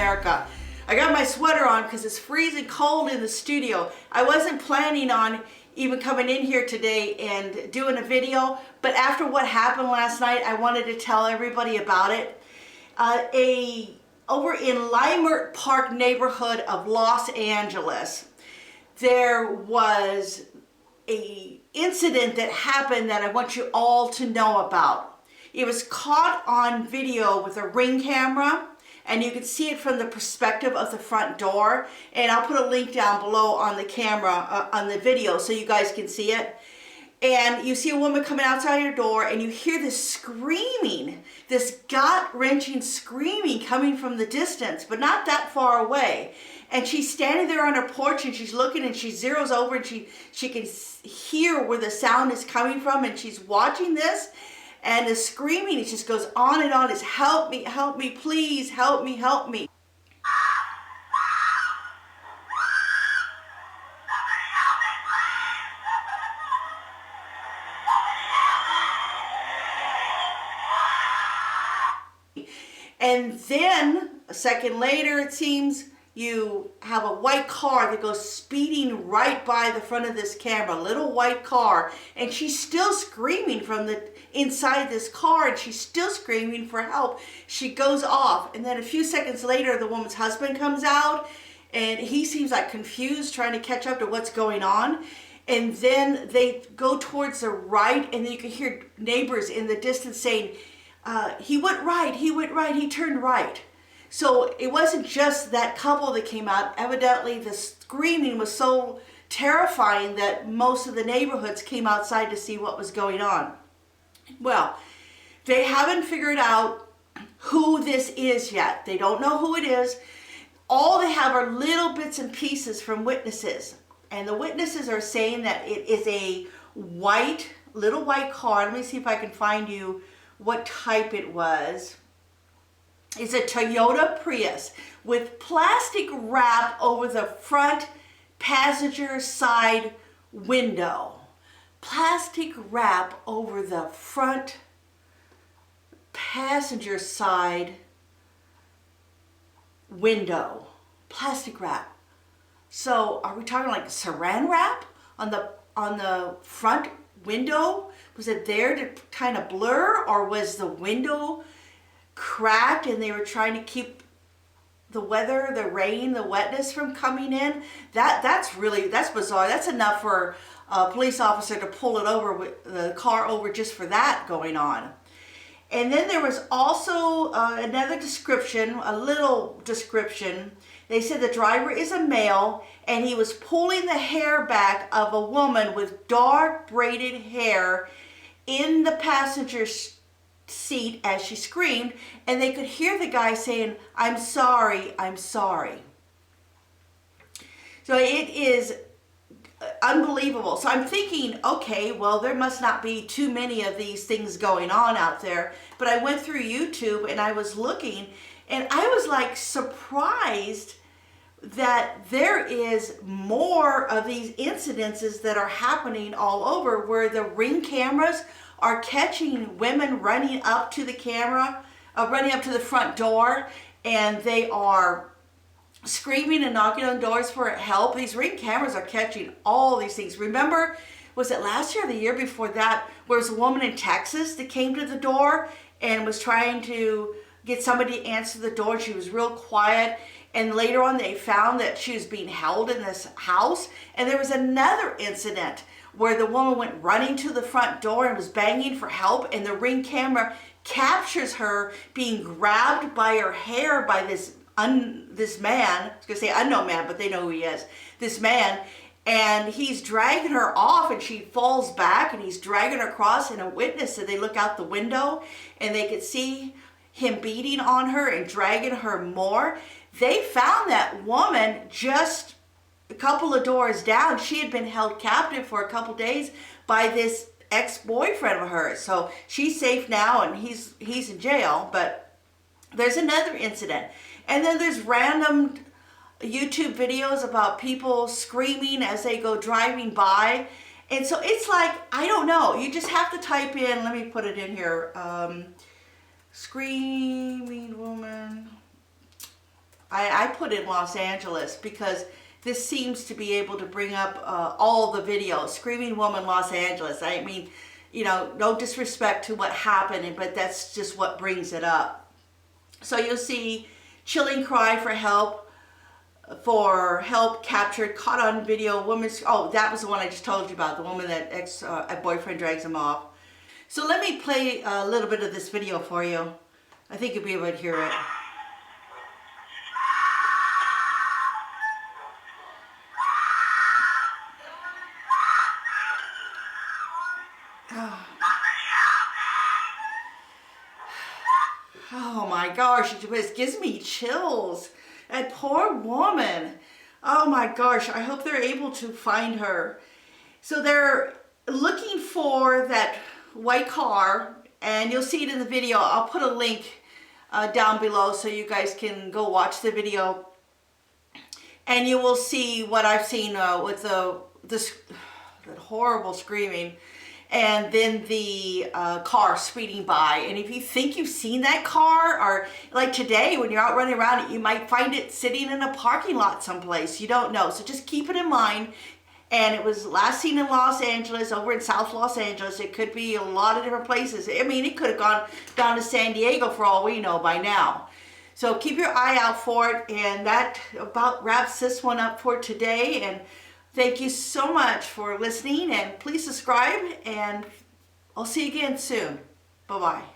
America. I got my sweater on because it's freezing cold in the studio. I wasn't planning on even coming in here today and doing a video, but after what happened last night, I wanted to tell everybody about it. Over in Leimert Park neighborhood of Los Angeles, there was a incident that happened that I want you all to know about. It was caught on video with a Ring camera, and you can see it from the perspective of the front door. And I'll put a link down below on the camera, on the video, so you guys can see it. And you see a woman coming outside your door, and you hear this screaming, this gut-wrenching screaming coming from the distance, but not that far away. And she's standing there on her porch, and she's looking, and she zeroes over, and she can hear where the sound is coming from, and she's watching this. And the screaming, it just goes on and on. It's help me, please, help me, help me. And then a second later, it seems, you have a white car that goes speeding right by the front of this camera, a little white car, and she's still screaming from the inside this car, and she's still screaming for help. She goes off, and then a few seconds later, the woman's husband comes out, and he seems like confused, trying to catch up to what's going on. And then they go towards the right, and then you can hear neighbors in the distance saying, he went right, he turned right. So it wasn't just that couple that came out. Evidently, the screaming was so terrifying that most of the neighborhoods came outside to see what was going on. Well, they haven't figured out who this is yet. They don't know who it is. All they have are little bits and pieces from witnesses. And the witnesses are saying that it is a little white car. Let me see if I can find you what type it was. It's a Toyota Prius with plastic wrap over the front passenger side window. Plastic wrap over the front passenger side window. Plastic wrap. So are we talking like saran wrap on the front window? Was it there to kind of blur, or was the window cracked and they were trying to keep the weather, the rain, the wetness from coming in? That's bizarre. That's enough for a police officer to pull it over, with the car over, just for that going on. And then there was also another description, a little description. They said the driver is a male, and he was pulling the hair back of a woman with dark braided hair in the passenger seat as she screamed, and they could hear the guy saying, I'm sorry, I'm sorry. So it is unbelievable. So I'm thinking, okay, well, there must not be too many of these things going on out there. But I went through YouTube and I was looking, and I was like surprised that there is more of these incidences that are happening all over, where the Ring cameras are catching women running up to the camera, running up to the front door, and they are screaming and knocking on doors for help. These Ring cameras are catching all these things. Remember, was it last year or the year before that, where there was a woman in Texas that came to the door and was trying to get somebody to answer the door. She was real quiet, and later on they found that she was being held in this house. And there was another incident where the woman went running to the front door and was banging for help, and the Ring camera captures her being grabbed by her hair by this man. I was going to say unknown man, but they know who he is. This man, and he's dragging her off, and she falls back, and he's dragging her across, and a witness said they look out the window and they could see him beating on her and dragging her more. They found that woman just a couple of doors down. She had been held captive for a couple days by this ex-boyfriend of hers. So she's safe now, and he's in jail. But there's another incident. And then there's random YouTube videos about people screaming as they go driving by. And so it's like, I don't know. You just have to type in, let me put it in here, screaming woman. I put in Los Angeles because this seems to be able to bring up all the videos. Screaming Woman Los Angeles. I mean, you know, no disrespect to what happened, but that's just what brings it up. So you'll see chilling cry for help captured, caught on video, woman's, oh, that was the one I just told you about, the woman that boyfriend drags him off. So let me play a little bit of this video for you. I think you'll be able to hear it. Oh my gosh, it just gives me chills. That poor woman. Oh my gosh, I hope they're able to find her. So they're looking for that white car, and you'll see it in the video. I'll put a link down below so you guys can go watch the video. And you will see what I've seen with that horrible screaming. And then the car speeding by. And if you think you've seen that car, or like today when you're out running around, you might find it sitting in a parking lot someplace. You don't know. So just keep it in mind. And it was last seen in Los Angeles, over in South Los Angeles. It could be a lot of different places. I mean, it could have gone down to San Diego for all we know by now. So keep your eye out for it. And that about wraps this one up for today. And thank you so much for listening, and please subscribe, and I'll see you again soon. Bye-bye.